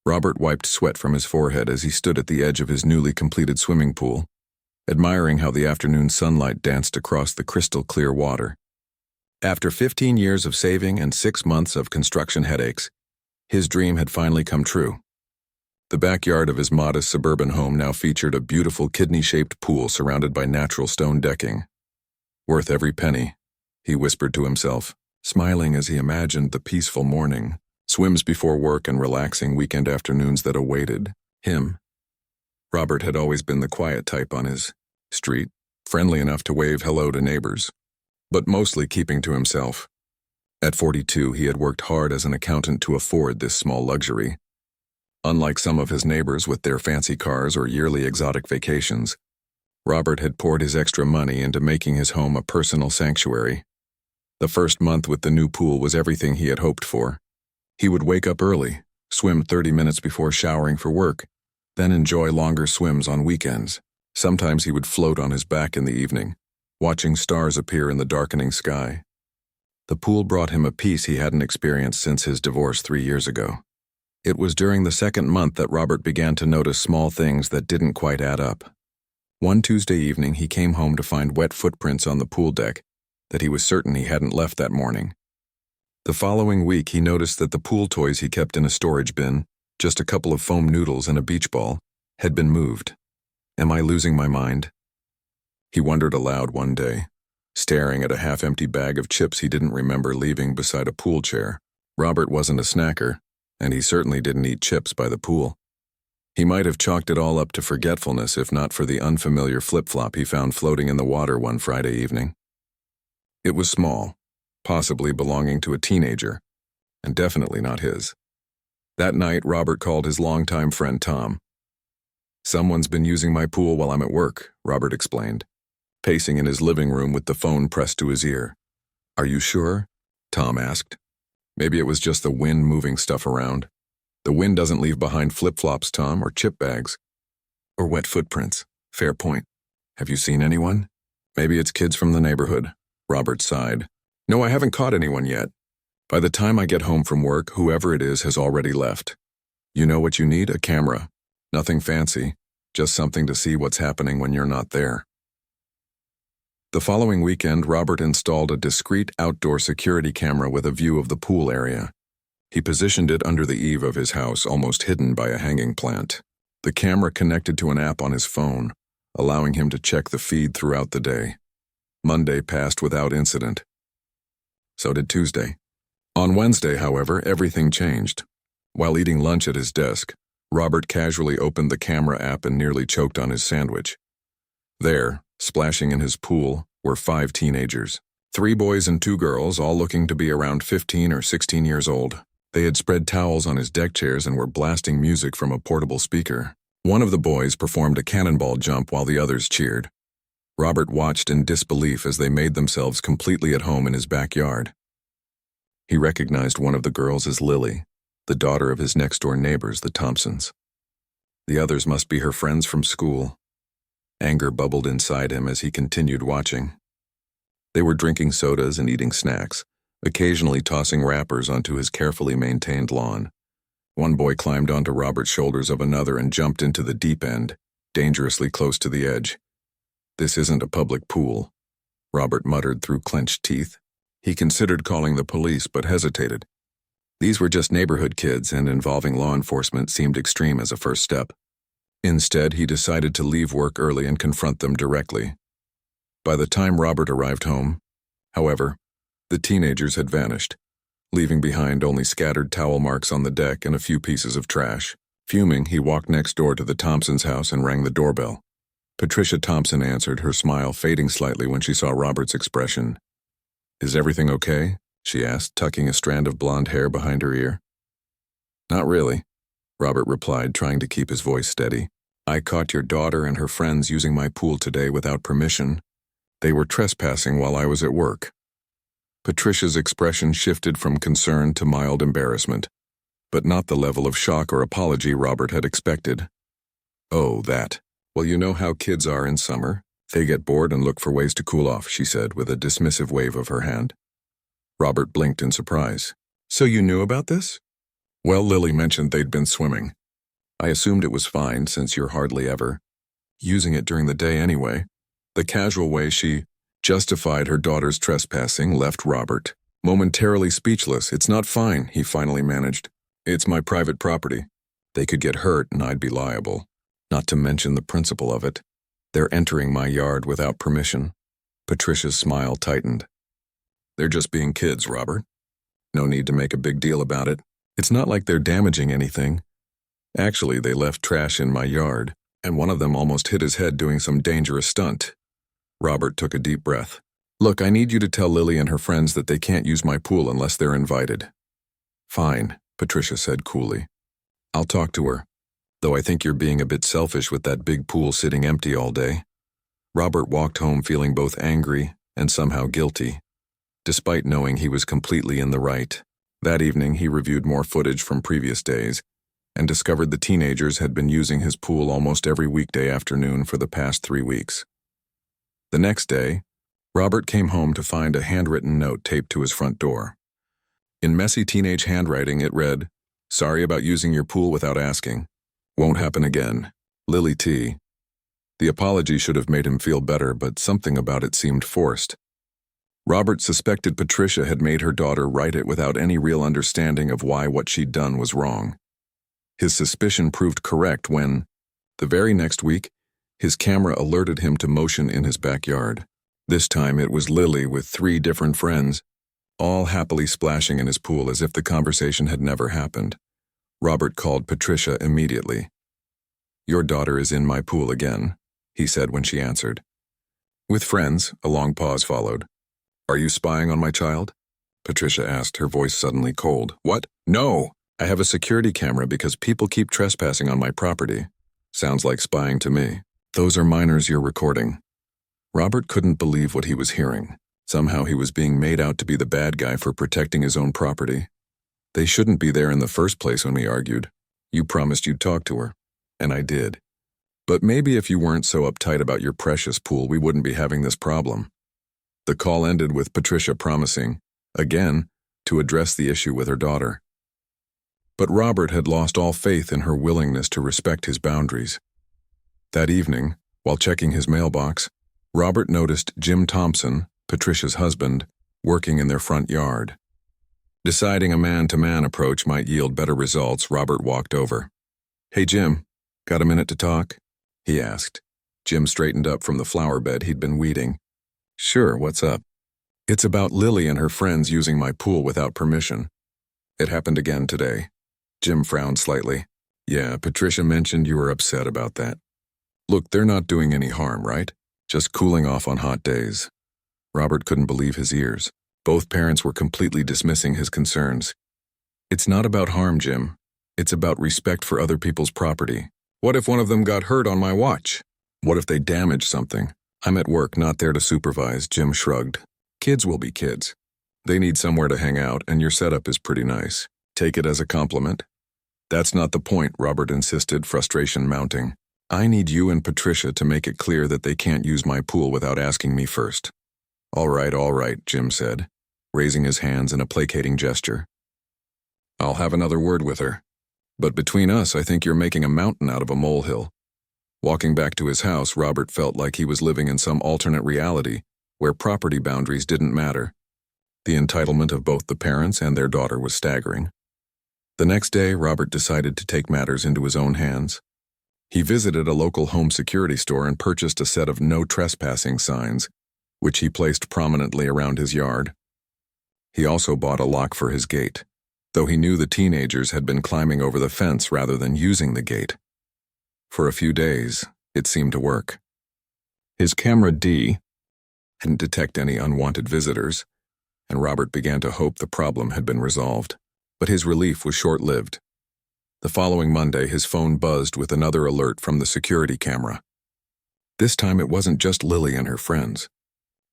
Robert wiped sweat from his forehead as he stood at the edge of his newly completed swimming pool, admiring how the afternoon sunlight danced across the crystal-clear water. After 15 years of saving and 6 months of construction headaches, his dream had finally come true. The backyard of his modest suburban home now featured a beautiful kidney-shaped pool surrounded by natural stone decking. Worth every penny, he whispered to himself, smiling as he imagined the peaceful morning, swims before work and relaxing weekend afternoons that awaited him. Robert had always been the quiet type on his street, friendly enough to wave hello to neighbors, but mostly keeping to himself. At 42, he had worked hard as an accountant to afford this small luxury. Unlike some of his neighbors with their fancy cars or yearly exotic vacations, Robert had poured his extra money into making his home a personal sanctuary. The first month with the new pool was everything he had hoped for. He would wake up early, swim 30 minutes before showering for work, then enjoy longer swims on weekends. Sometimes he would float on his back in the evening, watching stars appear in the darkening sky. The pool brought him a peace he hadn't experienced since his divorce 3 years ago. It was during the second month that Robert began to notice small things that didn't quite add up. One Tuesday evening, he came home to find wet footprints on the pool deck that he was certain he hadn't left that morning. The following week, he noticed that the pool toys he kept in a storage bin, just a couple of foam noodles and a beach ball, had been moved. Am I losing my mind? He wondered aloud one day, staring at a half-empty bag of chips he didn't remember leaving beside a pool chair. Robert wasn't a snacker, and he certainly didn't eat chips by the pool. He might have chalked it all up to forgetfulness if not for the unfamiliar flip-flop he found floating in the water one Friday evening. It was small, possibly belonging to a teenager, and definitely not his. That night, Robert called his longtime friend Tom. "Someone's been using my pool while I'm at work," Robert explained, pacing in his living room with the phone pressed to his ear. "Are you sure?" Tom asked. "Maybe it was just the wind moving stuff around." "The wind doesn't leave behind flip-flops, Tom, or chip bags. Or wet footprints. Fair point. Have you seen anyone?" "Maybe it's kids from the neighborhood," Robert sighed. "No, I haven't caught anyone yet. By the time I get home from work, whoever it is has already left. You know what you need? A camera. Nothing fancy, just something to see what's happening when you're not there." The following weekend, Robert installed a discreet outdoor security camera with a view of the pool area. He positioned it under the eave of his house, almost hidden by a hanging plant. The camera connected to an app on his phone, allowing him to check the feed throughout the day. Monday passed without incident. So did Tuesday. On Wednesday, however, everything changed. While eating lunch at his desk, Robert casually opened the camera app and nearly choked on his sandwich. There, splashing in his pool, were 5 teenagers. 3 boys and 2 girls, all looking to be around 15 or 16 years old. They had spread towels on his deck chairs and were blasting music from a portable speaker. One of the boys performed a cannonball jump while the others cheered. Robert watched in disbelief as they made themselves completely at home in his backyard. He recognized one of the girls as Lily, the daughter of his next-door neighbors, the Thompsons. The others must be her friends from school. Anger bubbled inside him as he continued watching. They were drinking sodas and eating snacks, occasionally tossing wrappers onto his carefully maintained lawn. One boy climbed onto Robert's shoulders of another and jumped into the deep end, dangerously close to the edge. "This isn't a public pool," Robert muttered through clenched teeth. He considered calling the police but hesitated. These were just neighborhood kids, and involving law enforcement seemed extreme as a first step. Instead, he decided to leave work early and confront them directly. By the time Robert arrived home, however, the teenagers had vanished, leaving behind only scattered towel marks on the deck and a few pieces of trash. Fuming, he walked next door to the Thompsons' house and rang the doorbell. Patricia Thompson answered, her smile fading slightly when she saw Robert's expression. "Is everything okay?" she asked, tucking a strand of blonde hair behind her ear. "Not really," Robert replied, trying to keep his voice steady. "I caught your daughter and her friends using my pool today without permission. They were trespassing while I was at work." Patricia's expression shifted from concern to mild embarrassment, but not the level of shock or apology Robert had expected. "Oh, that. Well, you know how kids are in summer. They get bored and look for ways to cool off," she said with a dismissive wave of her hand. Robert blinked in surprise. "So you knew about this?" "Well, Lily mentioned they'd been swimming. I assumed it was fine since you're hardly ever using it during the day anyway. The casual way she justified her daughter's trespassing left Robert momentarily speechless. It's not fine, he finally managed. It's my private property. They could get hurt and I'd be liable. Not to mention the principle of it. They're entering my yard without permission. Patricia's smile tightened. They're just being kids, Robert. No need to make a big deal about it. It's not like they're damaging anything. Actually, they left trash in my yard, and one of them almost hit his head doing some dangerous stunt. Robert took a deep breath. Look, I need you to tell Lily and her friends that they can't use my pool unless they're invited. Fine, Patricia said coolly. I'll talk to her, though I think you're being a bit selfish with that big pool sitting empty all day. Robert walked home feeling both angry and somehow guilty, despite knowing he was completely in the right. That evening, he reviewed more footage from previous days and discovered the teenagers had been using his pool almost every weekday afternoon for the past 3 weeks. The next day, Robert came home to find a handwritten note taped to his front door. In messy teenage handwriting, it read, "Sorry about using your pool without asking. Won't happen again. Lily T." The apology should have made him feel better, but something about it seemed forced. Robert suspected Patricia had made her daughter write it without any real understanding of why what she'd done was wrong. His suspicion proved correct when, the very next week, his camera alerted him to motion in his backyard. This time it was Lily with 3 different friends, all happily splashing in his pool as if the conversation had never happened. Robert called Patricia immediately. "Your daughter is in my pool again," he said when she answered. "With friends," a long pause followed. "Are you spying on my child?" Patricia asked, her voice suddenly cold. "What? No! I have a security camera because people keep trespassing on my property. Sounds like spying to me. Those are minors you're recording." Robert couldn't believe what he was hearing. Somehow he was being made out to be the bad guy for protecting his own property. They shouldn't be there in the first place when we argued. You promised you'd talk to her. And I did. But maybe if you weren't so uptight about your precious pool, we wouldn't be having this problem. The call ended with Patricia promising, again, to address the issue with her daughter. But Robert had lost all faith in her willingness to respect his boundaries. That evening, while checking his mailbox, Robert noticed Jim Thompson, Patricia's husband, working in their front yard. Deciding a man-to-man approach might yield better results, Robert walked over. "Hey, Jim, got a minute to talk?" he asked. Jim straightened up from the flower bed he'd been weeding. "Sure, what's up?" "It's about Lily and her friends using my pool without permission. It happened again today." Jim frowned slightly. "Yeah, Patricia mentioned you were upset about that. Look, they're not doing any harm, right? Just cooling off on hot days." Robert couldn't believe his ears. Both parents were completely dismissing his concerns. "It's not about harm, Jim. It's about respect for other people's property. What if one of them got hurt on my watch? What if they damaged something? I'm at work, not there to supervise," Jim shrugged. "Kids will be kids. They need somewhere to hang out, and your setup is pretty nice. Take it as a compliment." "That's not the point," Robert insisted, frustration mounting. "I need you and Patricia to make it clear that they can't use my pool without asking me first." All right, Jim said, raising his hands in a placating gesture. "I'll have another word with her. But between us, I think you're making a mountain out of a molehill." Walking back to his house, Robert felt like he was living in some alternate reality where property boundaries didn't matter. The entitlement of both the parents and their daughter was staggering. The next day, Robert decided to take matters into his own hands. He visited a local home security store and purchased a set of no trespassing signs, which he placed prominently around his yard. He also bought a lock for his gate, though he knew the teenagers had been climbing over the fence rather than using the gate. For a few days, it seemed to work. His camera D didn't detect any unwanted visitors, and Robert began to hope the problem had been resolved. But his relief was short-lived. The following Monday, his phone buzzed with another alert from the security camera. This time it wasn't just Lily and her friends.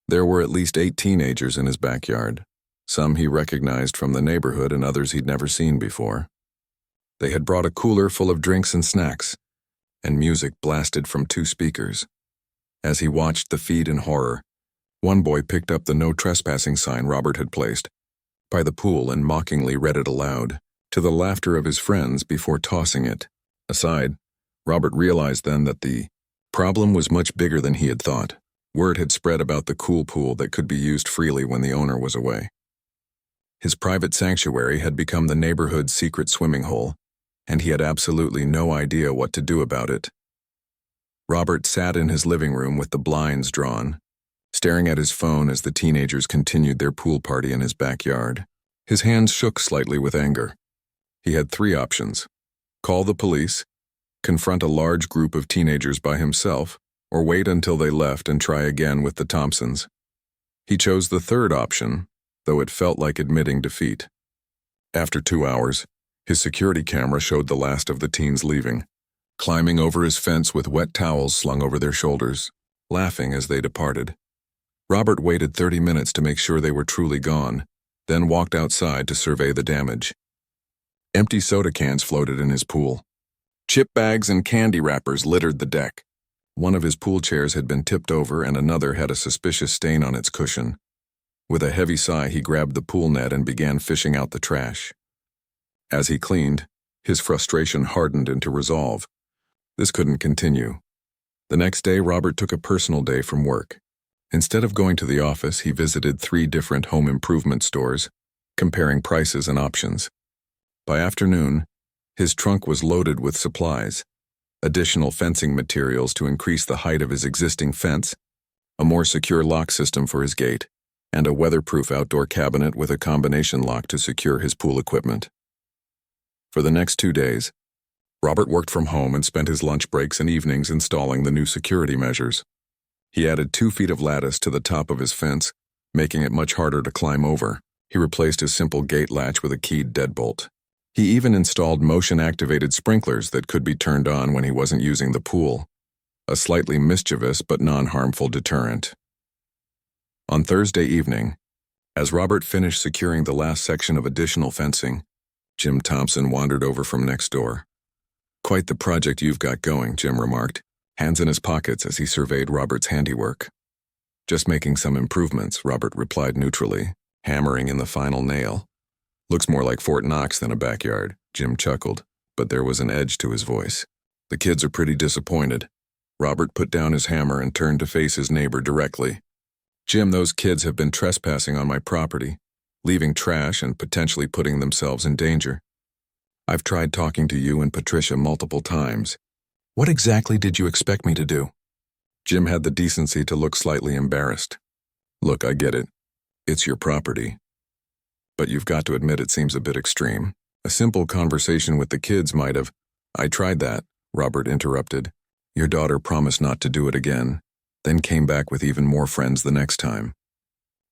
There were at least 8 teenagers in his backyard. Some he recognized from the neighborhood and others he'd never seen before. They had brought a cooler full of drinks and snacks, and music blasted from 2 speakers. As he watched the feed in horror, one boy picked up the no trespassing sign Robert had placed by the pool and mockingly read it aloud, to the laughter of his friends before tossing it. Aside, Robert realized then that the problem was much bigger than he had thought. Word had spread about the cool pool that could be used freely when the owner was away. His private sanctuary had become the neighborhood's secret swimming hole, and he had absolutely no idea what to do about it. Robert sat in his living room with the blinds drawn, staring at his phone as the teenagers continued their pool party in his backyard. His hands shook slightly with anger. He had three options: call the police, confront a large group of teenagers by himself, or wait until they left and try again with the Thompsons. He chose the third option, though it felt like admitting defeat. After 2 hours, his security camera showed the last of the teens leaving, climbing over his fence with wet towels slung over their shoulders, laughing as they departed. Robert waited 30 minutes to make sure they were truly gone, then walked outside to survey the damage. Empty soda cans floated in his pool. Chip bags and candy wrappers littered the deck. One of his pool chairs had been tipped over and another had a suspicious stain on its cushion. With a heavy sigh, he grabbed the pool net and began fishing out the trash. As he cleaned, his frustration hardened into resolve. This couldn't continue. The next day, Robert took a personal day from work. Instead of going to the office, he visited 3 different home improvement stores, comparing prices and options. By afternoon, his trunk was loaded with supplies: additional fencing materials to increase the height of his existing fence, a more secure lock system for his gate, and a weatherproof outdoor cabinet with a combination lock to secure his pool equipment. For the next 2 days, Robert worked from home and spent his lunch breaks and evenings installing the new security measures. He added 2 feet of lattice to the top of his fence, making it much harder to climb over. He replaced his simple gate latch with a keyed deadbolt. He even installed motion-activated sprinklers that could be turned on when he wasn't using the pool, a slightly mischievous but non-harmful deterrent. On Thursday evening, as Robert finished securing the last section of additional fencing, Jim Thompson wandered over from next door. "Quite the project you've got going," Jim remarked, hands in his pockets as he surveyed Robert's handiwork. "Just making some improvements," Robert replied neutrally, hammering in the final nail. "Looks more like Fort Knox than a backyard," Jim chuckled, but there was an edge to his voice. "The kids are pretty disappointed." Robert put down his hammer and turned to face his neighbor directly. "Jim, those kids have been trespassing on my property, leaving trash and potentially putting themselves in danger. I've tried talking to you and Patricia multiple times. What exactly did you expect me to do?" Jim had the decency to look slightly embarrassed. "Look, I get it. It's your property. But you've got to admit it seems a bit extreme. A simple conversation with the kids might have—" "I tried that," Robert interrupted. "Your daughter promised not to do it again, then came back with even more friends the next time.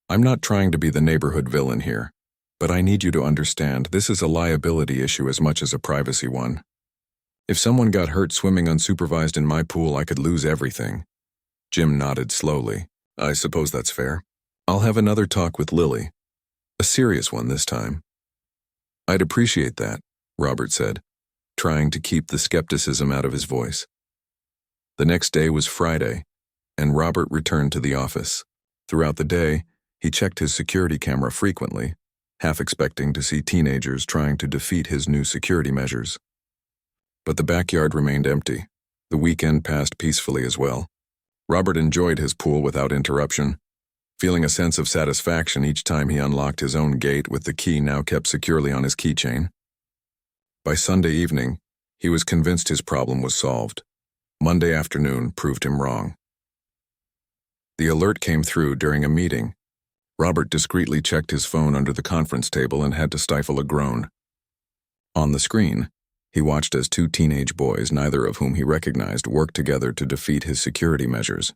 I'm not trying to be the neighborhood villain here, but I need you to understand this is a liability issue as much as a privacy one. If someone got hurt swimming unsupervised in my pool, I could lose everything." Jim nodded slowly. "I suppose that's fair. I'll have another talk with Lily. A serious one this time." "I'd appreciate that," Robert said, trying to keep the skepticism out of his voice. The next day was Friday, and Robert returned to the office. Throughout the day, he checked his security camera frequently, half expecting to see teenagers trying to defeat his new security measures. But the backyard remained empty. The weekend passed peacefully as well. Robert enjoyed his pool without interruption, feeling a sense of satisfaction each time he unlocked his own gate with the key now kept securely on his keychain. By Sunday evening, he was convinced his problem was solved. Monday afternoon proved him wrong. The alert came through during a meeting. Robert discreetly checked his phone under the conference table and had to stifle a groan. On the screen, he watched as 2 teenage boys, neither of whom he recognized, worked together to defeat his security measures.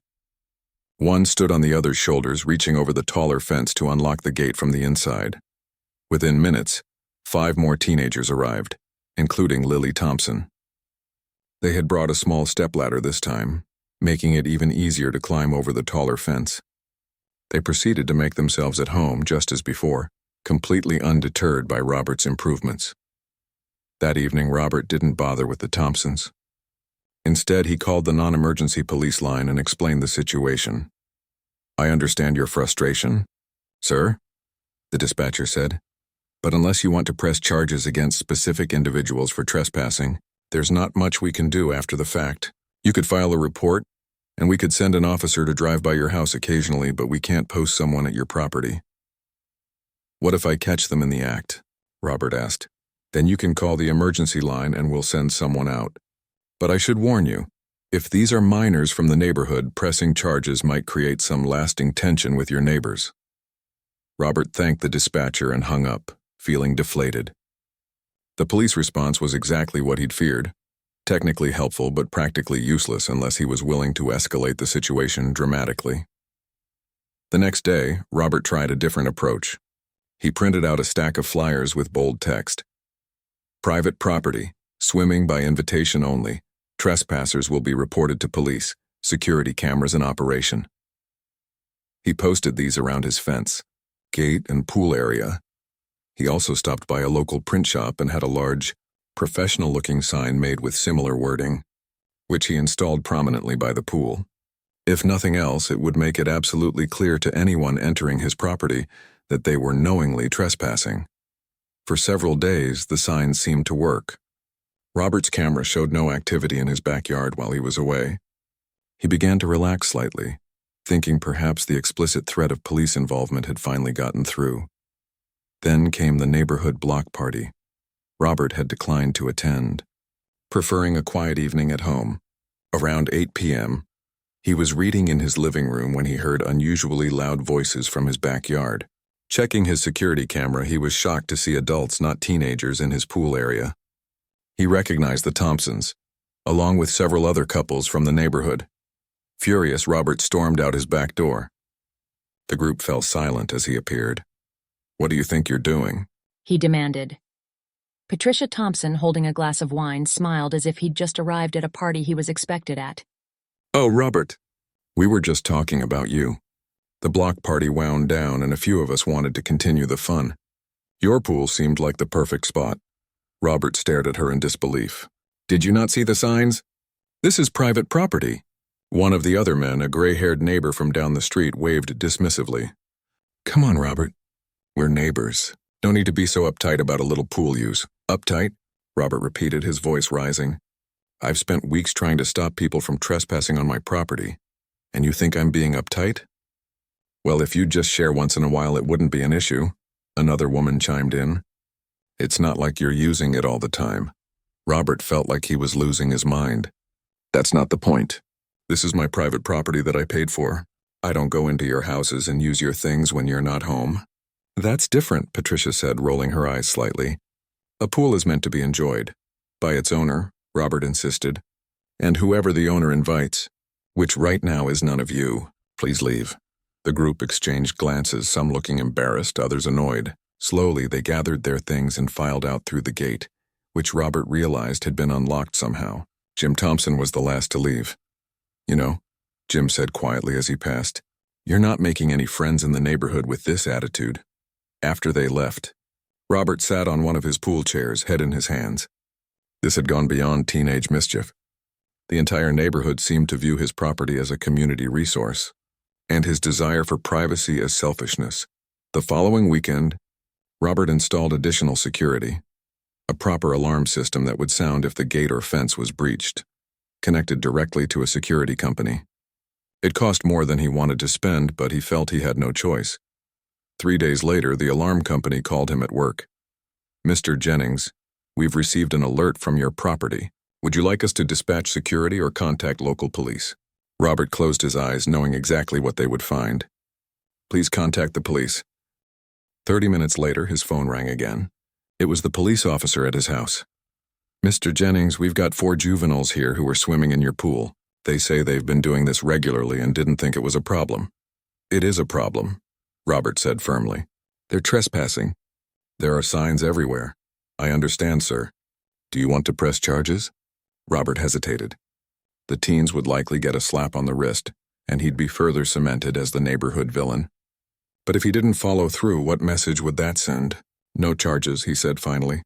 One stood on the other's shoulders, reaching over the taller fence to unlock the gate from the inside. Within minutes, 5 more teenagers arrived, including Lily Thompson. They had brought a small stepladder this time, making it even easier to climb over the taller fence. They proceeded to make themselves at home just as before, completely undeterred by Robert's improvements. That evening, Robert didn't bother with the Thompsons. Instead, he called the non-emergency police line and explained the situation. "I understand your frustration, sir," the dispatcher said, "but unless you want to press charges against specific individuals for trespassing, There's not much we can do after the fact. You could file a report, and we could send an officer to drive by your house occasionally, but we can't post someone at your property." "What if I catch them in the act?" Robert asked. "Then you can call the emergency line and we'll send someone out. But I should warn you, if these are minors from the neighborhood, pressing charges might create some lasting tension with your neighbors." Robert thanked the dispatcher and hung up, feeling deflated. The police response was exactly what he'd feared. Technically helpful, but practically useless unless he was willing to escalate the situation dramatically. The next day, Robert tried a different approach. He printed out a stack of flyers with bold text. "Private property, swimming by invitation only. Trespassers will be reported to police. Security cameras in operation." He posted these around his fence, gate, and pool area. He also stopped by a local print shop and had a large, professional-looking sign made with similar wording, which he installed prominently by the pool. If nothing else, it would make it absolutely clear to anyone entering his property that they were knowingly trespassing. For several days, the signs seemed to work. Robert's camera showed no activity in his backyard while he was away. He began to relax slightly, thinking perhaps the explicit threat of police involvement had finally gotten through. Then came the neighborhood block party. Robert had declined to attend, preferring a quiet evening at home. Around 8 p.m., he was reading in his living room when he heard unusually loud voices from his backyard. Checking his security camera, he was shocked to see adults, not teenagers, in his pool area. He recognized the Thompsons, along with several other couples from the neighborhood. Furious, Robert stormed out his back door. The group fell silent as he appeared. "What do you think you're doing?" he demanded. Patricia Thompson, holding a glass of wine, smiled as if he'd just arrived at a party he was expected at. "Oh, Robert, we were just talking about you. The block party wound down and a few of us wanted to continue the fun. Your pool seemed like the perfect spot." Robert stared at her in disbelief. "Did you not see the signs? This is private property." One of the other men, a gray-haired neighbor from down the street, waved dismissively. "Come on, Robert. We're neighbors. No need to be so uptight about a little pool use." "Uptight?" Robert repeated, his voice rising. "I've spent weeks trying to stop people from trespassing on my property. And you think I'm being uptight?" "Well, if you'd just share once in a while, it wouldn't be an issue," another woman chimed in. "It's not like you're using it all the time." Robert felt like he was losing his mind. "That's not the point. This is my private property that I paid for. I don't go into your houses and use your things when you're not home." "That's different," Patricia said, rolling her eyes slightly. "A pool is meant to be enjoyed. By its owner," Robert insisted. "And whoever the owner invites, which right now is none of you. Please leave." The group exchanged glances, some looking embarrassed, others annoyed. Slowly, they gathered their things and filed out through the gate, which Robert realized had been unlocked somehow. Jim Thompson was the last to leave. "You know," Jim said quietly as he passed, "you're not making any friends in the neighborhood with this attitude." After they left, Robert sat on one of his pool chairs, head in his hands. This had gone beyond teenage mischief. The entire neighborhood seemed to view his property as a community resource, and his desire for privacy as selfishness. The following weekend, Robert installed additional security, a proper alarm system that would sound if the gate or fence was breached, connected directly to a security company. It cost more than he wanted to spend, but he felt he had no choice. 3 days later, the alarm company called him at work. "Mr. Jennings, we've received an alert from your property. Would you like us to dispatch security or contact local police?" Robert closed his eyes, knowing exactly what they would find. "Please contact the police." 30 minutes later, his phone rang again. It was the police officer at his house. "Mr. Jennings, we've got 4 juveniles here who are swimming in your pool. They say they've been doing this regularly and didn't think it was a problem." "It is a problem," Robert said firmly. "They're trespassing. There are signs everywhere." "I understand, sir. Do you want to press charges?" Robert hesitated. The teens would likely get a slap on the wrist, and he'd be further cemented as the neighborhood villain. But if he didn't follow through, what message would that send? "No charges," he said finally.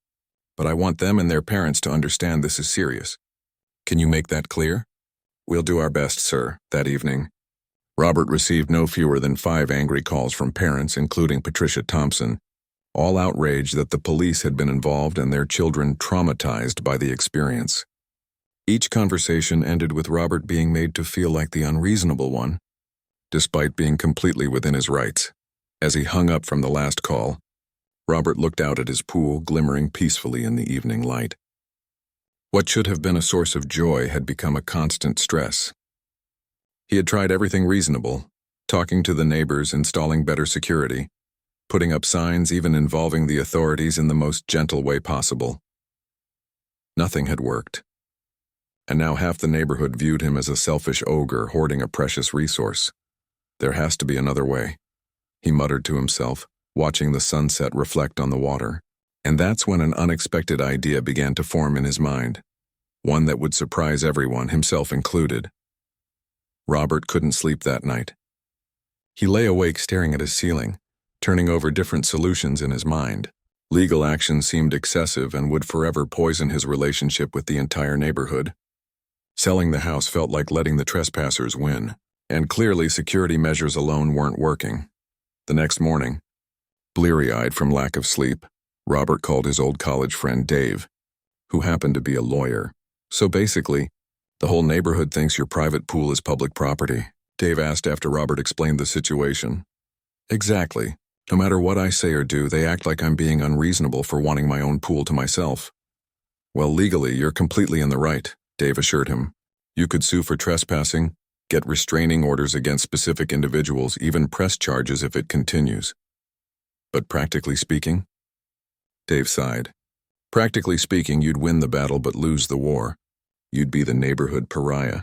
"But I want them and their parents to understand this is serious. Can you make that clear?" "We'll do our best, sir." That evening, Robert received no fewer than 5 angry calls from parents, including Patricia Thompson, all outraged that the police had been involved and their children traumatized by the experience. Each conversation ended with Robert being made to feel like the unreasonable one, despite being completely within his rights. As he hung up from the last call, Robert looked out at his pool glimmering peacefully in the evening light. What should have been a source of joy had become a constant stress. He had tried everything reasonable, talking to the neighbors, installing better security, putting up signs even involving the authorities in the most gentle way possible. Nothing had worked. And now half the neighborhood viewed him as a selfish ogre hoarding a precious resource. There has to be another way, he muttered to himself, watching the sunset reflect on the water. And that's when an unexpected idea began to form in his mind, one that would surprise everyone, himself included. Robert couldn't sleep that night. He lay awake staring at his ceiling, turning over different solutions in his mind. Legal action seemed excessive and would forever poison his relationship with the entire neighborhood. Selling the house felt like letting the trespassers win, and clearly security measures alone weren't working. The next morning, bleary-eyed from lack of sleep, Robert called his old college friend Dave, who happened to be a lawyer. So basically, the whole neighborhood thinks your private pool is public property, Dave asked after Robert explained the situation. Exactly. No matter what I say or do, they act like I'm being unreasonable for wanting my own pool to myself. Well, legally, you're completely in the right, Dave assured him. You could sue for trespassing, get restraining orders against specific individuals, even press charges if it continues. But practically speaking? Dave sighed. Practically speaking, you'd win the battle but lose the war. You'd be the neighborhood pariah.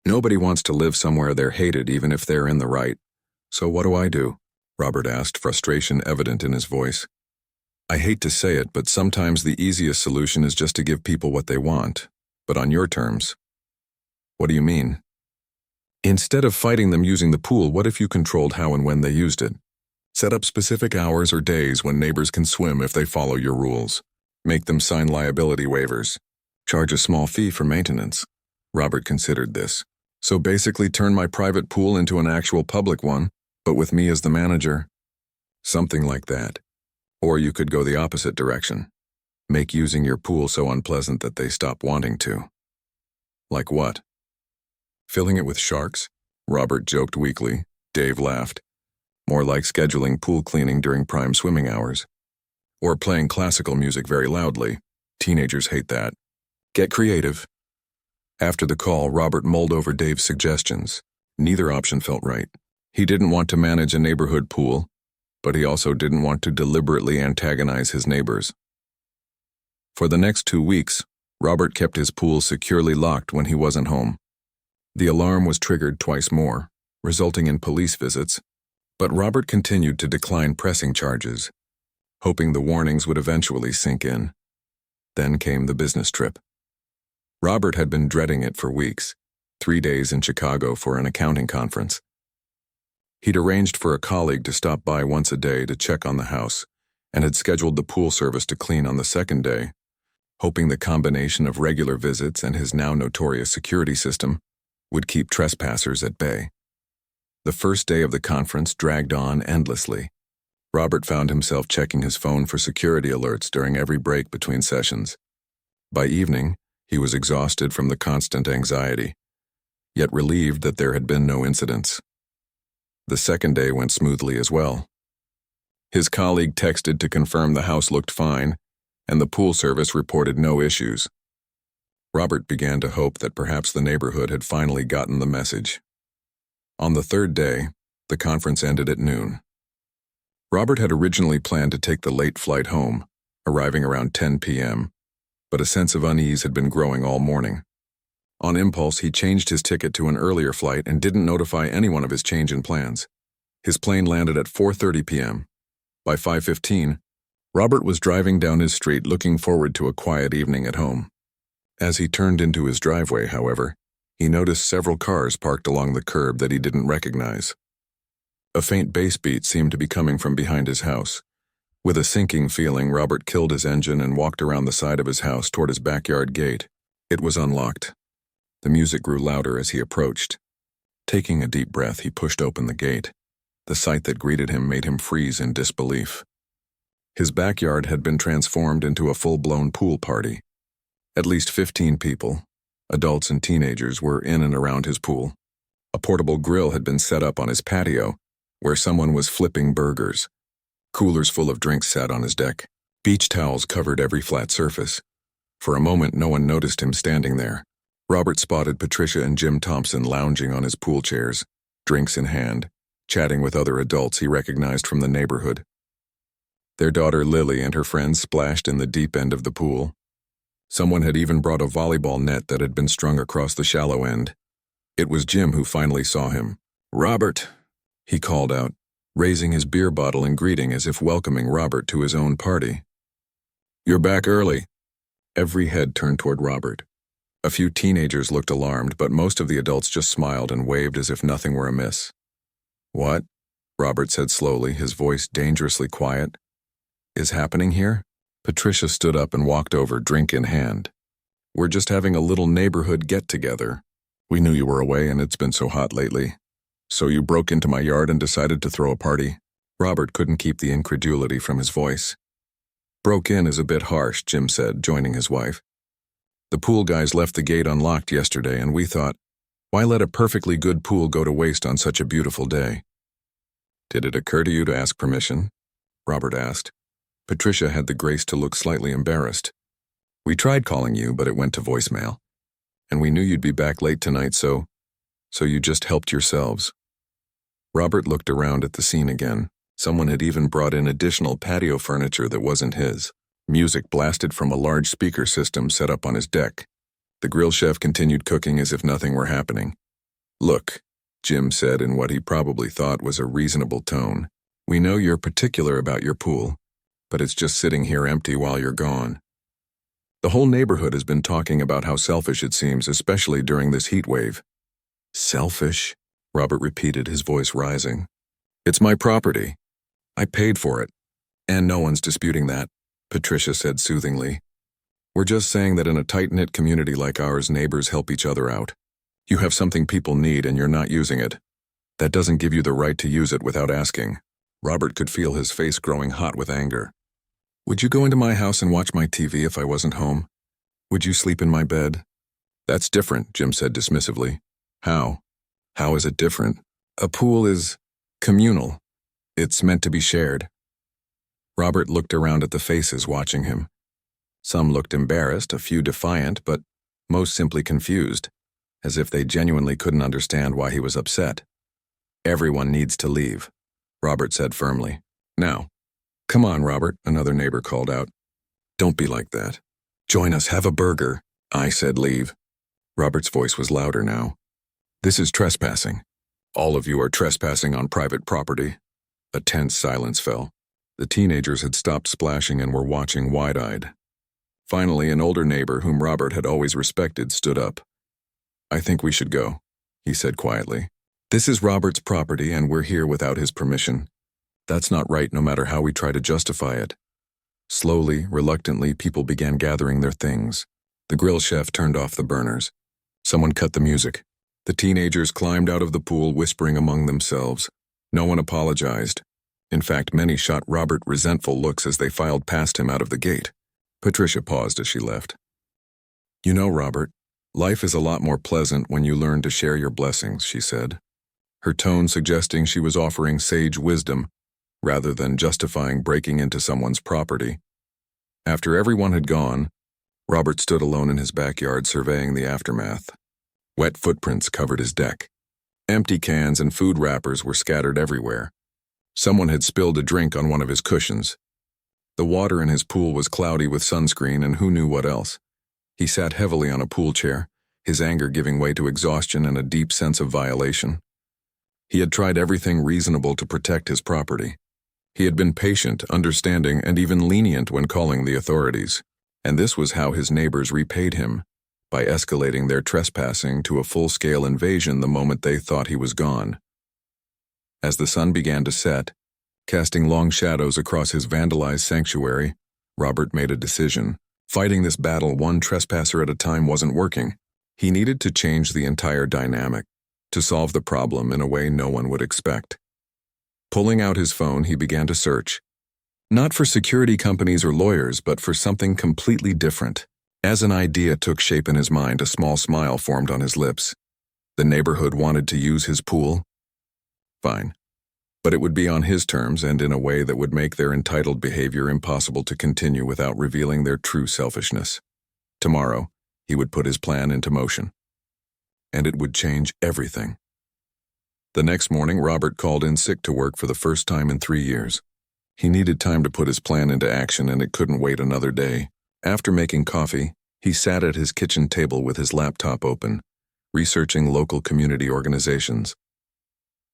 Nobody wants to live somewhere they're hated even if they're in the right. So what do? Robert asked, frustration evident in his voice. I hate to say it, but sometimes the easiest solution is just to give people what they want, but on your terms. What do you mean? Instead of fighting them using the pool, what if you controlled how and when they used it? Set up specific hours or days when neighbors can swim if they follow your rules. Make them sign liability waivers. Charge a small fee for maintenance. Robert considered this. So basically turn my private pool into an actual public one, but with me as the manager. Something like that. Or you could go the opposite direction. Make using your pool so unpleasant that they stop wanting to. Like what? Filling it with sharks? Robert joked weakly. Dave laughed. More like scheduling pool cleaning during prime swimming hours. Or playing classical music very loudly. Teenagers hate that. Get creative. After the call, Robert mulled over Dave's suggestions. Neither option felt right. He didn't want to manage a neighborhood pool, but he also didn't want to deliberately antagonize his neighbors. For the next 2 weeks, Robert kept his pool securely locked when he wasn't home. The alarm was triggered twice more, resulting in police visits, but Robert continued to decline pressing charges, hoping the warnings would eventually sink in. Then came the business trip. Robert had been dreading it for weeks, 3 days in Chicago for an accounting conference. He'd arranged for a colleague to stop by once a day to check on the house and had scheduled the pool service to clean on the second day, hoping the combination of regular visits and his now notorious security system would keep trespassers at bay. The first day of the conference dragged on endlessly. Robert found himself checking his phone for security alerts during every break between sessions. By evening, he was exhausted from the constant anxiety, yet relieved that there had been no incidents. The second day went smoothly as well. His colleague texted to confirm the house looked fine, and the pool service reported no issues. Robert began to hope that perhaps the neighborhood had finally gotten the message. On the third day, the conference ended at noon. Robert had originally planned to take the late flight home, arriving around 10 p.m., but a sense of unease had been growing all morning. On impulse, he changed his ticket to an earlier flight and didn't notify anyone of his change in plans. His plane landed at 4:30 p.m. By 5:15, Robert was driving down his street looking forward to a quiet evening at home. As he turned into his driveway, however, he noticed several cars parked along the curb that he didn't recognize. A faint bass beat seemed to be coming from behind his house. With a sinking feeling, Robert killed his engine and walked around the side of his house toward his backyard gate. It was unlocked. The music grew louder as he approached. Taking a deep breath, he pushed open the gate. The sight that greeted him made him freeze in disbelief. His backyard had been transformed into a full-blown pool party. At least 15 people, Adults and teenagers were in and around his pool. A portable grill had been set up on his patio, where someone was flipping burgers. Coolers full of drinks sat on his deck. Beach towels covered every flat surface. For a moment, no one noticed him standing there. Robert spotted Patricia and Jim Thompson lounging on his pool chairs, drinks in hand, chatting with other adults he recognized from the neighborhood. Their daughter Lily and her friends splashed in the deep end of the pool. Someone had even brought a volleyball net that had been strung across the shallow end. It was Jim who finally saw him. "Robert," he called out, raising his beer bottle in greeting as if welcoming Robert to his own party. "You're back early." Every head turned toward Robert. A few teenagers looked alarmed, but most of the adults just smiled and waved as if nothing were amiss. "What?" Robert said slowly, his voice dangerously quiet. "Is happening here?" Patricia stood up and walked over, drink in hand. "We're just having a little neighborhood get-together. We knew you were away and it's been so hot lately. So you broke into my yard and decided to throw a party?" Robert couldn't keep the incredulity from his voice. "Broke in is a bit harsh," Jim said, joining his wife. "The pool guys left the gate unlocked yesterday and we thought, why let a perfectly good pool go to waste on such a beautiful day?" "Did it occur to you to ask permission?" Robert asked. Patricia had the grace to look slightly embarrassed. "We tried calling you, but it went to voicemail. And we knew you'd be back late tonight, so you just helped yourselves." Robert looked around at the scene again. Someone had even brought in additional patio furniture that wasn't his. Music blasted from a large speaker system set up on his deck. The grill chef continued cooking as if nothing were happening. "Look," Jim said in what he probably thought was a reasonable tone, "we know you're particular about your pool, but it's just sitting here empty while you're gone. The whole neighborhood has been talking about how selfish it seems, especially during this heat wave." "Selfish?" Robert repeated, his voice rising. "It's my property. I paid for it. And no one's disputing that," Patricia said soothingly. "We're just saying that in a tight-knit community like ours, neighbors help each other out. You have something people need and you're not using it. That doesn't give you the right to use it without asking." Robert could feel his face growing hot with anger. "Would you go into my house and watch my TV if I wasn't home? Would you sleep in my bed?" "That's different," Jim said dismissively. "How? How is it different? A pool is communal. It's meant to be shared." Robert looked around at the faces watching him. Some looked embarrassed, a few defiant, but most simply confused, as if they genuinely couldn't understand why he was upset. "Everyone needs to leave," Robert said firmly. "Now." "Come on, Robert," another neighbor called out. "Don't be like that. Join us, have a burger." "I said leave." Robert's voice was louder now. "This is trespassing. All of you are trespassing on private property." A tense silence fell. The teenagers had stopped splashing and were watching wide-eyed. Finally, an older neighbor whom Robert had always respected stood up. "I think we should go," he said quietly. "This is Robert's property and we're here without his permission. That's not right no matter how we try to justify it." Slowly, reluctantly, people began gathering their things. The grill chef turned off the burners. Someone cut the music. The teenagers climbed out of the pool, whispering among themselves. No one apologized. In fact, many shot Robert resentful looks as they filed past him out of the gate. Patricia paused as she left. "You know, Robert, life is a lot more pleasant when you learn to share your blessings," she said, her tone suggesting she was offering sage wisdom rather than justifying breaking into someone's property. After everyone had gone, Robert stood alone in his backyard surveying the aftermath. Wet footprints covered his deck. Empty cans and food wrappers were scattered everywhere. Someone had spilled a drink on one of his cushions. The water in his pool was cloudy with sunscreen and who knew what else. He sat heavily on a pool chair, his anger giving way to exhaustion and a deep sense of violation. He had tried everything reasonable to protect his property. He had been patient, understanding, and even lenient when calling the authorities. And this was how his neighbors repaid him, by escalating their trespassing to a full-scale invasion the moment they thought he was gone. As the sun began to set, casting long shadows across his vandalized sanctuary, Robert made a decision. Fighting this battle one trespasser at a time wasn't working. He needed to change the entire dynamic, to solve the problem in a way no one would expect. Pulling out his phone, he began to search. Not for security companies or lawyers, but for something completely different. As an idea took shape in his mind, a small smile formed on his lips. The neighborhood wanted to use his pool? Fine. But it would be on his terms and in a way that would make their entitled behavior impossible to continue without revealing their true selfishness. Tomorrow, he would put his plan into motion. And it would change everything. The next morning, Robert called in sick to work for the first time in 3 years. He needed time to put his plan into action, and it couldn't wait another day. After making coffee, he sat at his kitchen table with his laptop open, researching local community organizations.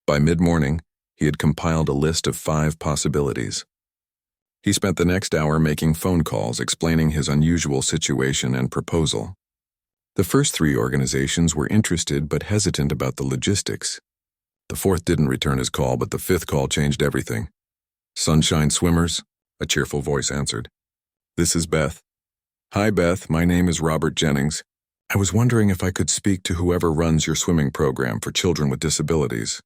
By mid-morning, he had compiled a list of 5 possibilities. He spent the next hour making phone calls explaining his unusual situation and proposal. The first 3 organizations were interested but hesitant about the logistics. The 4th didn't return his call, but the 5th call changed everything. "Sunshine Swimmers?" a cheerful voice answered. "This is Beth." "Hi, Beth. My name is Robert Jennings. I was wondering if I could speak to whoever runs your swimming program for children with disabilities."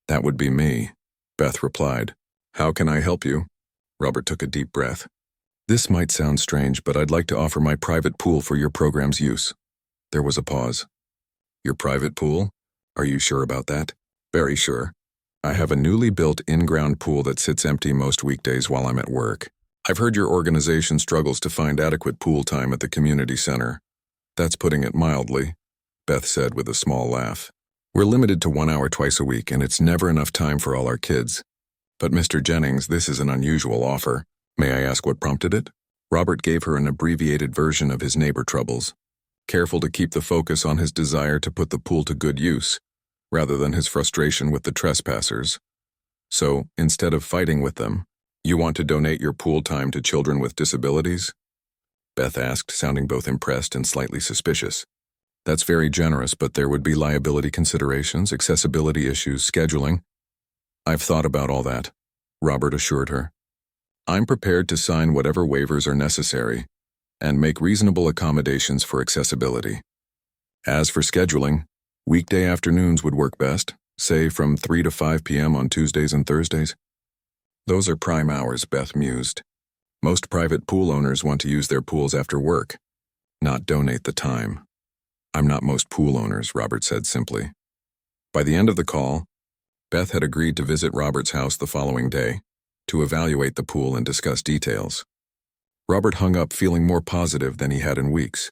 "That would be me," Beth replied. "How can I help you?" Robert took a deep breath. "This might sound strange, but I'd like to offer my private pool for your program's use." There was a pause. "Your private pool? Are you sure about that?" "Very sure. I have a newly built in-ground pool that sits empty most weekdays while I'm at work. I've heard your organization struggles to find adequate pool time at the community center. That's putting it mildly," Beth said with a small laugh. "We're limited to 1 hour twice a week, and it's never enough time for all our kids. But Mr. Jennings, this is an unusual offer. May I ask what prompted it?" Robert gave her an abbreviated version of his neighbor troubles, careful to keep the focus on his desire to put the pool to good use, rather than his frustration with the trespassers. "So, instead of fighting with them, you want to donate your pool time to children with disabilities?" Beth asked, sounding both impressed and slightly suspicious. "That's very generous, but there would be liability considerations, accessibility issues, scheduling." "I've thought about all that," Robert assured her. "I'm prepared to sign whatever waivers are necessary and make reasonable accommodations for accessibility. As for scheduling, weekday afternoons would work best, say from 3 to 5 p.m. on Tuesdays and Thursdays." "Those are prime hours," Beth mused. "Most private pool owners want to use their pools after work, not donate the time." "I'm not most pool owners," Robert said simply. By the end of the call, Beth had agreed to visit Robert's house the following day, to evaluate the pool and discuss details. Robert hung up feeling more positive than he had in weeks.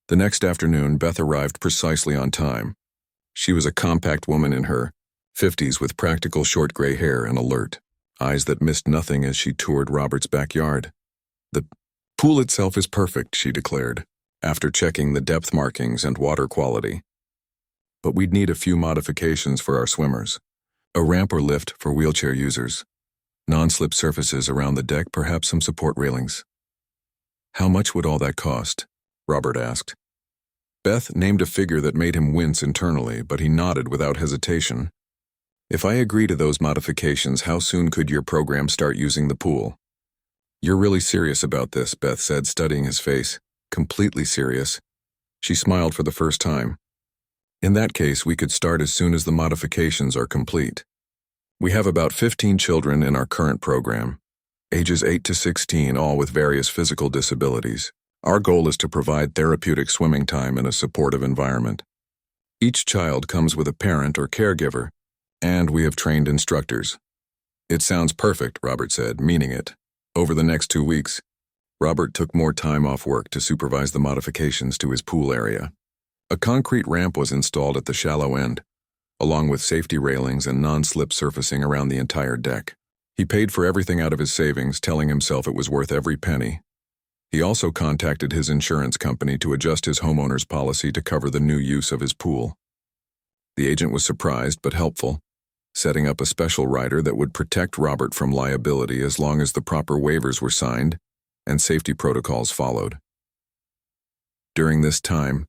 The next afternoon, Beth arrived precisely on time. She was a compact woman in her 50s with practical short gray hair and alert, eyes that missed nothing as she toured Robert's backyard. "The pool itself is perfect," she declared, after checking the depth markings and water quality. "But we'd need a few modifications for our swimmers. A ramp or lift for wheelchair users. Non-slip surfaces around the deck, perhaps some support railings." "How much would all that cost?" Robert asked. Beth named a figure that made him wince internally, but he nodded without hesitation. "If I agree to those modifications, how soon could your program start using the pool?" "You're really serious about this," Beth said, studying his face. "Completely serious." She smiled for the first time. "In that case, we could start as soon as the modifications are complete. We have about 15 children in our current program, ages 8 to 16, all with various physical disabilities. Our goal is to provide therapeutic swimming time in a supportive environment. Each child comes with a parent or caregiver, and we have trained instructors." "It sounds perfect," Robert said, meaning it. Over the next 2 weeks, Robert took more time off work to supervise the modifications to his pool area. A concrete ramp was installed at the shallow end, along with safety railings and non-slip surfacing around the entire deck. He paid for everything out of his savings, telling himself it was worth every penny. He also contacted his insurance company to adjust his homeowner's policy to cover the new use of his pool. The agent was surprised but helpful, setting up a special rider that would protect Robert from liability as long as the proper waivers were signed and safety protocols followed. During this time,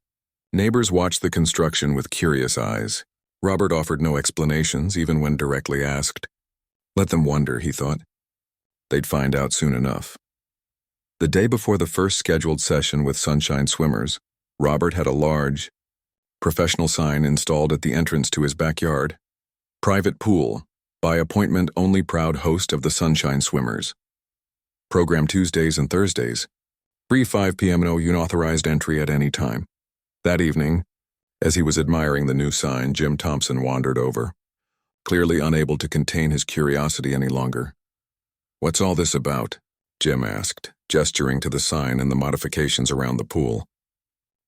neighbors watched the construction with curious eyes. Robert offered no explanations, even when directly asked. Let them wonder, he thought. They'd find out soon enough. The day before the first scheduled session with Sunshine Swimmers, Robert had a large, professional sign installed at the entrance to his backyard. Private pool, by appointment only, proud host of the Sunshine Swimmers. Program Tuesdays and Thursdays. Free 5 p.m. No unauthorized entry at any time. That evening, as he was admiring the new sign, Jim Thompson wandered over, clearly unable to contain his curiosity any longer. "What's all this about?" Jim asked, gesturing to the sign and the modifications around the pool.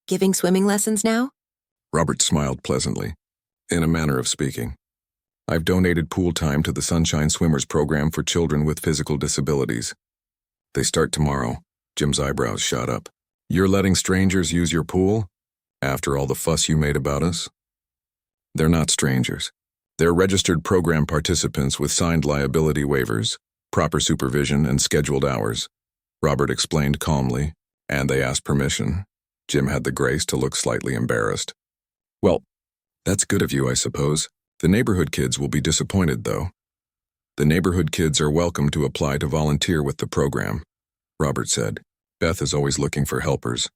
Giving swimming lessons now? Robert smiled pleasantly, in a manner of speaking. "I've donated pool time to the Sunshine Swimmers program for children with physical disabilities. They start tomorrow." Jim's eyebrows shot up. "You're letting strangers use your pool? After all the fuss you made about us?" "They're not strangers. They're registered program participants with signed liability waivers, proper supervision, and scheduled hours," Robert explained calmly, "and they asked permission." Jim had the grace to look slightly embarrassed. "Well, that's good of you, I suppose. The neighborhood kids will be disappointed, though." "The neighborhood kids are welcome to apply to volunteer with the program," Robert said. "Beth is always looking for helpers.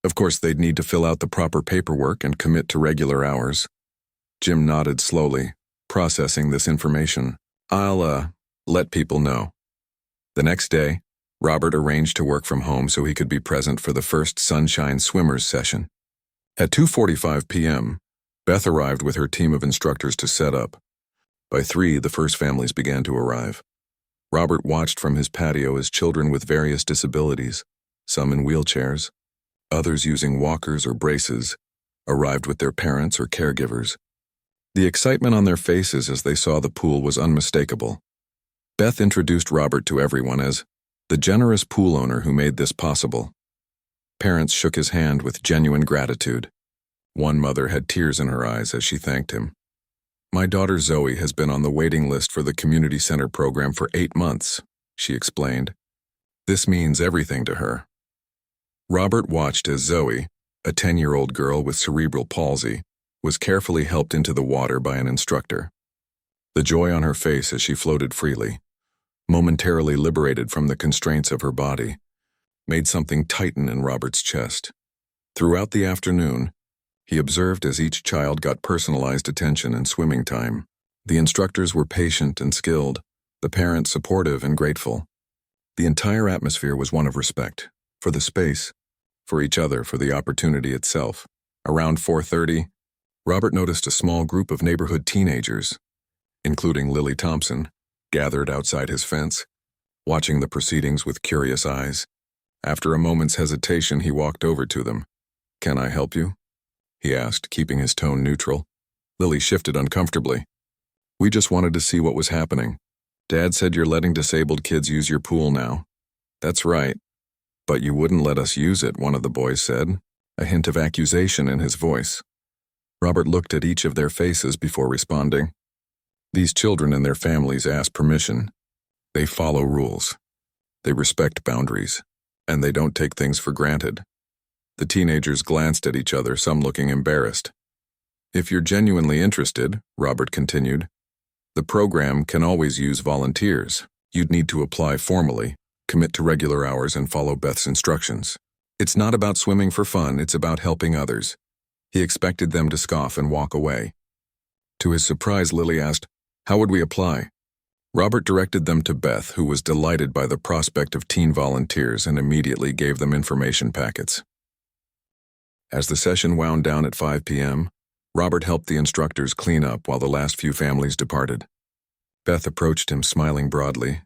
Of course, they'd need to fill out the proper paperwork and commit to regular hours." Jim nodded slowly, processing this information. "I'll, let people know." The next day, Robert arranged to work from home so he could be present for the first Sunshine Swimmers session. At 2:45 p.m., Beth arrived with her team of instructors to set up. By 3, the first families began to arrive. Robert watched from his patio as children with various disabilities, some in wheelchairs, others using walkers or braces, arrived with their parents or caregivers. The excitement on their faces as they saw the pool was unmistakable. Beth introduced Robert to everyone as the generous pool owner who made this possible. Parents shook his hand with genuine gratitude. One mother had tears in her eyes as she thanked him. "My daughter Zoe has been on the waiting list for the community center program for 8 months," she explained. "This means everything to her." Robert watched as Zoe, a 10-year-old girl with cerebral palsy, was carefully helped into the water by an instructor. The joy on her face as she floated freely, momentarily liberated from the constraints of her body, made something tighten in Robert's chest. Throughout the afternoon, he observed as each child got personalized attention and swimming time. The instructors were patient and skilled, the parents supportive and grateful. The entire atmosphere was one of respect, for the space, for each other, for the opportunity itself. Around 4:30, Robert noticed a small group of neighborhood teenagers, including Lily Thompson, gathered outside his fence, watching the proceedings with curious eyes. After a moment's hesitation, he walked over to them. "Can I help you?" he asked, keeping his tone neutral. Lily shifted uncomfortably. "We just wanted to see what was happening. Dad said you're letting disabled kids use your pool now." "That's right. But you wouldn't let us use it," one of the boys said, a hint of accusation in his voice. Robert looked at each of their faces before responding. These children and their families ask permission. They follow rules. They respect boundaries, and they don't take things for granted. The teenagers glanced at each other, some looking embarrassed. "If you're genuinely interested," Robert continued, "the program can always use volunteers. You'd need to apply formally, commit to regular hours, and follow Beth's instructions. It's not about swimming for fun, it's about helping others." He expected them to scoff and walk away. To his surprise, Lily asked, "How would we apply?" Robert directed them to Beth, who was delighted by the prospect of teen volunteers and immediately gave them information packets. As the session wound down at 5 p.m., Robert helped the instructors clean up while the last few families departed. Beth approached him, smiling broadly.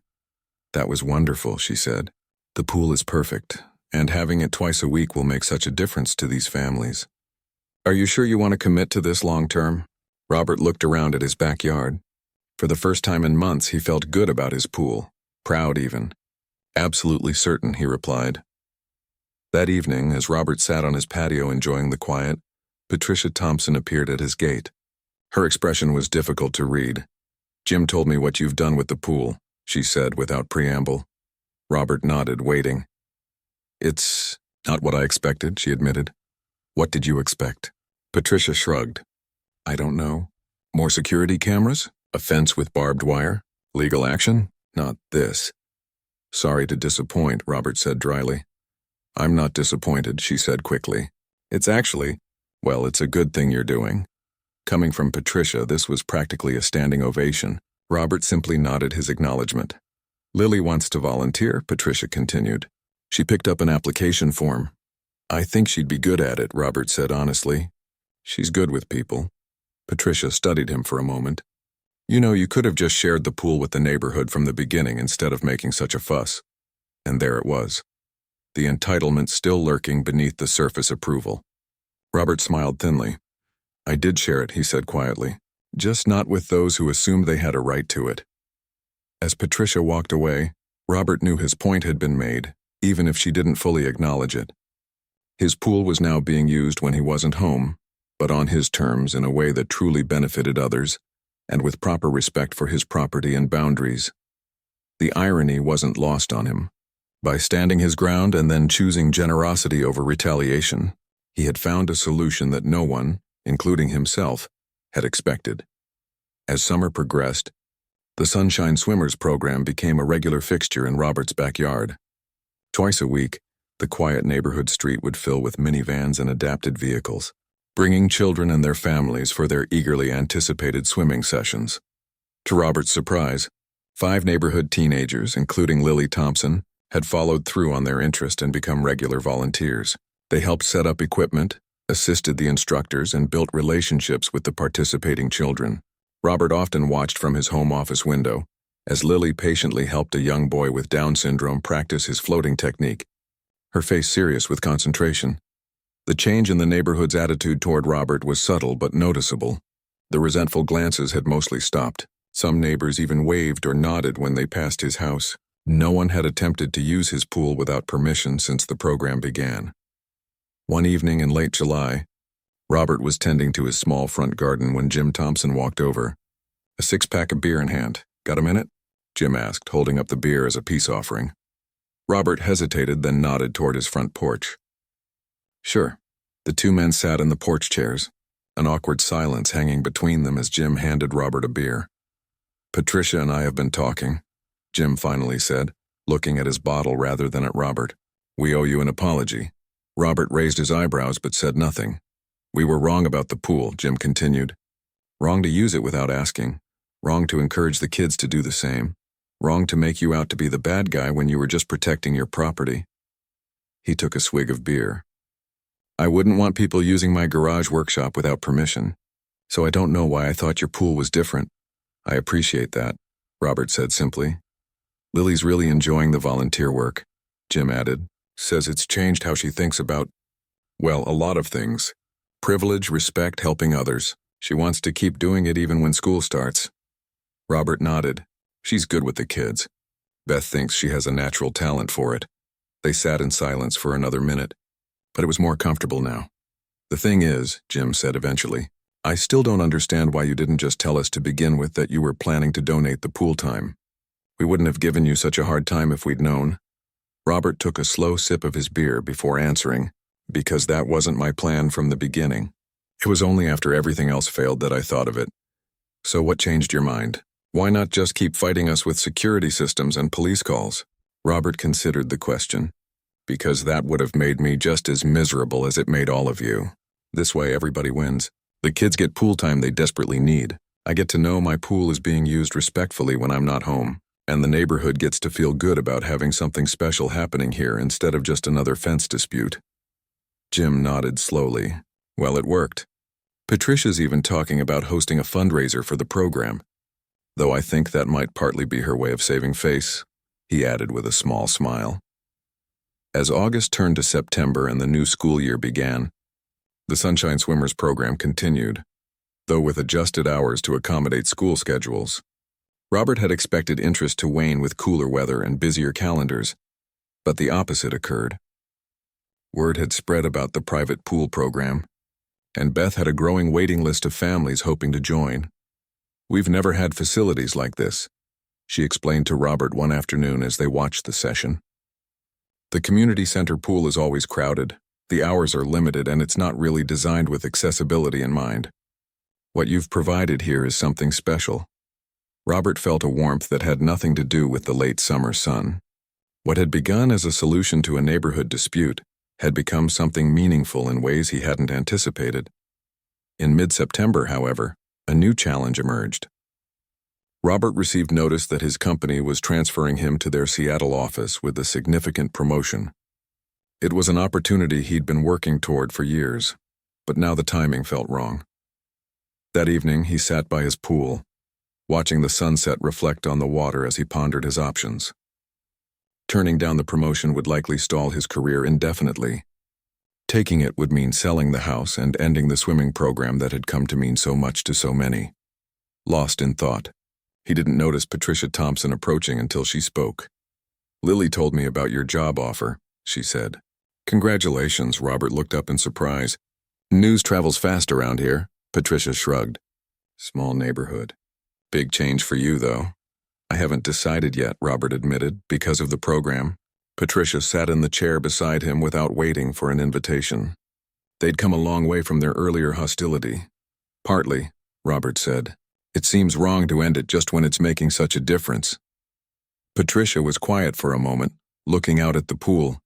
"That was wonderful," she said. "The pool is perfect, and having it twice a week will make such a difference to these families. Are you sure you want to commit to this long term?" Robert looked around at his backyard. For the first time in months, he felt good about his pool, proud even. "Absolutely certain," he replied. That evening, as Robert sat on his patio enjoying the quiet, Patricia Thompson appeared at his gate. Her expression was difficult to read. "Jim told me what you've done with the pool," she said without preamble. Robert nodded, waiting. "It's not what I expected," she admitted. "What did you expect?" Patricia shrugged. "I don't know. More security cameras? A fence with barbed wire? Legal action? Not this." "Sorry to disappoint," Robert said dryly. "I'm not disappointed," she said quickly. "It's actually, well, it's a good thing you're doing." Coming from Patricia, this was practically a standing ovation. Robert simply nodded his acknowledgement. "Lily wants to volunteer," Patricia continued. She picked up an application form. I think she'd be good at it, Robert said honestly. She's good with people. Patricia studied him for a moment. You know, you could have just shared the pool with the neighborhood from the beginning instead of making such a fuss. And there it was. The entitlement still lurking beneath the surface approval. Robert smiled thinly. I did share it, he said quietly. Just not with those who assumed they had a right to it. As Patricia walked away, Robert knew his point had been made, even if she didn't fully acknowledge it. His pool was now being used when he wasn't home, but on his terms in a way that truly benefited others, and with proper respect for his property and boundaries. The irony wasn't lost on him. By standing his ground and then choosing generosity over retaliation, he had found a solution that no one, including himself, had expected. As summer progressed, the Sunshine Swimmers program became a regular fixture in Robert's backyard. Twice a week, the quiet neighborhood street would fill with minivans and adapted vehicles, bringing children and their families for their eagerly anticipated swimming sessions. To Robert's surprise, 5 neighborhood teenagers, including Lily Thompson, had followed through on their interest and become regular volunteers. They helped set up equipment, assisted the instructors, and built relationships with the participating children. Robert often watched from his home office window, as Lily patiently helped a young boy with Down syndrome practice his floating technique, her face serious with concentration. The change in the neighborhood's attitude toward Robert was subtle but noticeable. The resentful glances had mostly stopped. Some neighbors even waved or nodded when they passed his house. No one had attempted to use his pool without permission since the program began. One evening in late July, Robert was tending to his small front garden when Jim Thompson walked over. A 6-pack of beer in hand. Got a minute? Jim asked, holding up the beer as a peace offering. Robert hesitated, then nodded toward his front porch. Sure. The 2 men sat in the porch chairs, an awkward silence hanging between them as Jim handed Robert a beer. Patricia and I have been talking, Jim finally said, looking at his bottle rather than at Robert. We owe you an apology. Robert raised his eyebrows but said nothing. We were wrong about the pool, Jim continued. Wrong to use it without asking. Wrong to encourage the kids to do the same. Wrong to make you out to be the bad guy when you were just protecting your property. He took a swig of beer. I wouldn't want people using my garage workshop without permission, so I don't know why I thought your pool was different. I appreciate that, Robert said simply. Lily's really enjoying the volunteer work, Jim added. Says it's changed how she thinks about, well, a lot of things. Privilege, respect, helping others. She wants to keep doing it even when school starts. Robert nodded. She's good with the kids. Beth thinks she has a natural talent for it. They sat in silence for another minute, but it was more comfortable now. The thing is, Jim said eventually, I still don't understand why you didn't just tell us to begin with that you were planning to donate the pool time. We wouldn't have given you such a hard time if we'd known. Robert took a slow sip of his beer before answering, because that wasn't my plan from the beginning. It was only after everything else failed that I thought of it. So what changed your mind? Why not just keep fighting us with security systems and police calls? Robert considered the question. Because that would have made me just as miserable as it made all of you. This way everybody wins. The kids get pool time they desperately need. I get to know my pool is being used respectfully when I'm not home. And the neighborhood gets to feel good about having something special happening here instead of just another fence dispute. Jim nodded slowly. Well, it worked. Patricia's even talking about hosting a fundraiser for the program. Though I think that might partly be her way of saving face, he added with a small smile. As August turned to September and the new school year began, the Sunshine Swimmers program continued, though with adjusted hours to accommodate school schedules. Robert had expected interest to wane with cooler weather and busier calendars, but the opposite occurred. Word had spread about the private pool program, and Beth had a growing waiting list of families hoping to join. We've never had facilities like this, she explained to Robert one afternoon as they watched the session. The community center pool is always crowded, the hours are limited, and it's not really designed with accessibility in mind. What you've provided here is something special. Robert felt a warmth that had nothing to do with the late summer sun. What had begun as a solution to a neighborhood dispute had become something meaningful in ways he hadn't anticipated. In mid-September, however, a new challenge emerged. Robert received notice that his company was transferring him to their Seattle office with a significant promotion. It was an opportunity he'd been working toward for years, but now the timing felt wrong. That evening, he sat by his pool, watching the sunset reflect on the water as he pondered his options. Turning down the promotion would likely stall his career indefinitely. Taking it would mean selling the house and ending the swimming program that had come to mean so much to so many. Lost in thought, he didn't notice Patricia Thompson approaching until she spoke. "Lily told me about your job offer," she said. "Congratulations," Robert looked up in surprise. "News travels fast around here," Patricia shrugged. "Small neighborhood. Big change for you, though." "I haven't decided yet," Robert admitted, "because of the program." Patricia sat in the chair beside him without waiting for an invitation. They'd come a long way from their earlier hostility. "Partly," Robert said. "It seems wrong to end it just when it's making such a difference." Patricia was quiet for a moment, looking out at the pool.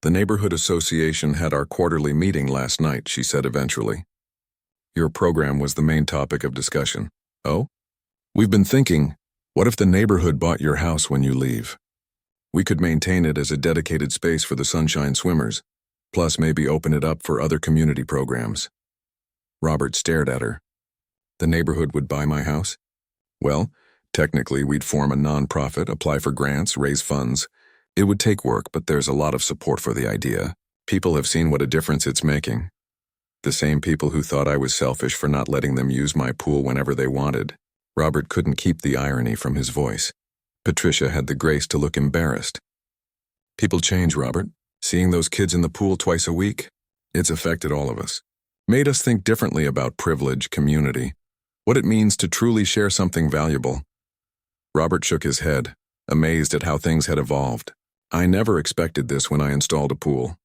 "The neighborhood association had our quarterly meeting last night," she said eventually. "Your program was the main topic of discussion." "Oh?" "We've been thinking, what if the neighborhood bought your house when you leave? We could maintain it as a dedicated space for the Sunshine Swimmers, plus maybe open it up for other community programs." Robert stared at her. "The neighborhood would buy my house?" "Well, technically we'd form a non-profit, apply for grants, raise funds. It would take work, but there's a lot of support for the idea. People have seen what a difference it's making. The same people who thought I was selfish for not letting them use my pool whenever they wanted." Robert couldn't keep the irony from his voice. Patricia had the grace to look embarrassed. "People change, Robert. Seeing those kids in the pool twice a week, it's affected all of us. Made us think differently about privilege, community, what it means to truly share something valuable." Robert shook his head, amazed at how things had evolved. "I never expected this when I installed a pool."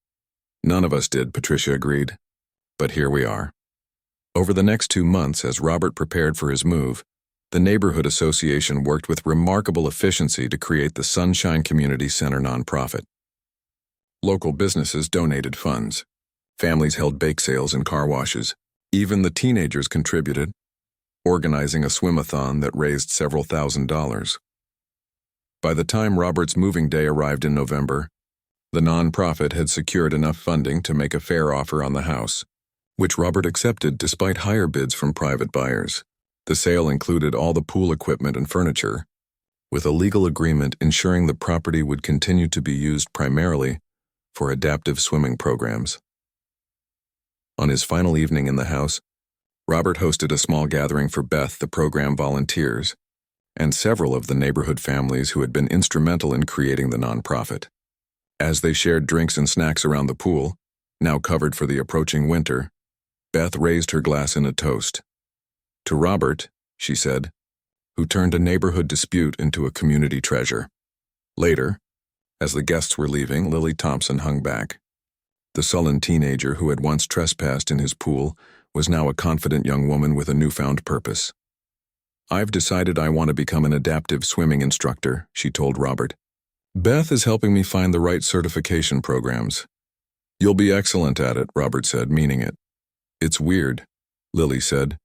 "None of us did," Patricia agreed. "But here we are." Over the next 2 months, as Robert prepared for his move, the Neighborhood Association worked with remarkable efficiency to create the Sunshine Community Center nonprofit. Local businesses donated funds. Families held bake sales and car washes. Even the teenagers contributed, organizing a swim-a-thon that raised several $1,000s. By the time Robert's moving day arrived in November, the nonprofit had secured enough funding to make a fair offer on the house, which Robert accepted despite higher bids from private buyers. The sale included all the pool equipment and furniture, with a legal agreement ensuring the property would continue to be used primarily for adaptive swimming programs. On his final evening in the house, Robert hosted a small gathering for Beth, the program volunteers, and several of the neighborhood families who had been instrumental in creating the nonprofit. As they shared drinks and snacks around the pool, now covered for the approaching winter, Beth raised her glass in a toast. "To Robert," she said, "who turned a neighborhood dispute into a community treasure." Later, as the guests were leaving, Lily Thompson hung back. The sullen teenager who had once trespassed in his pool was now a confident young woman with a newfound purpose. "I've decided I want to become an adaptive swimming instructor," she told Robert. "Beth is helping me find the right certification programs." "You'll be excellent at it," Robert said, meaning it. "It's weird," Lily said.